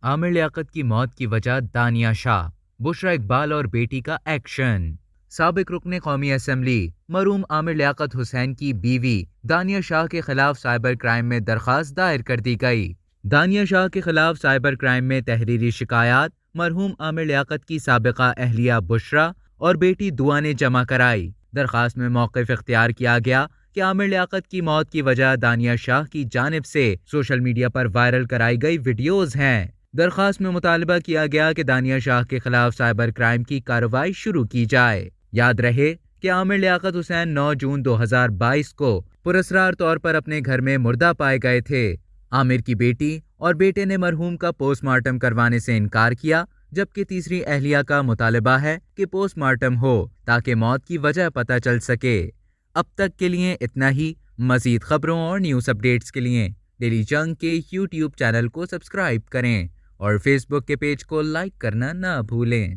عامر لیاقت کی موت کی وجہ دانیہ شاہ، بشرا اقبال اور بیٹی کا ایکشن۔ سابق رکن قومی اسمبلی مرحوم عامر لیاقت حسین کی بیوی دانیہ شاہ کے خلاف سائبر کرائم میں درخواست دائر کر دی گئی۔ دانیہ شاہ کے خلاف سائبر کرائم میں تحریری شکایات مرحوم عامر لیاقت کی سابقہ اہلیہ بشرا اور بیٹی دعا نے جمع کرائی۔ درخواست میں موقف اختیار کیا گیا کہ عامر لیاقت کی موت کی وجہ دانیہ شاہ کی جانب سے سوشل میڈیا پر وائرل کرائی گئی ویڈیوز ہیں۔ درخواست میں مطالبہ کیا گیا کہ دانیہ شاہ کے خلاف سائبر کرائم کی کارروائی شروع کی جائے۔ یاد رہے کہ عامر لیاقت حسین 9 جون 2022 کو پراسرار طور پر اپنے گھر میں مردہ پائے گئے تھے۔ عامر کی بیٹی اور بیٹے نے مرحوم کا پوسٹ مارٹم کروانے سے انکار کیا، جبکہ تیسری اہلیہ کا مطالبہ ہے کہ پوسٹ مارٹم ہو تاکہ موت کی وجہ پتہ چل سکے۔ اب تک کے لیے اتنا ہی۔ مزید خبروں اور نیوز اپڈیٹس کے لیے ڈیلی جنگ کے یوٹیوب چینل کو سبسکرائب کریں اور فیس بک کے پیج کو لائک کرنا نہ بھولیں۔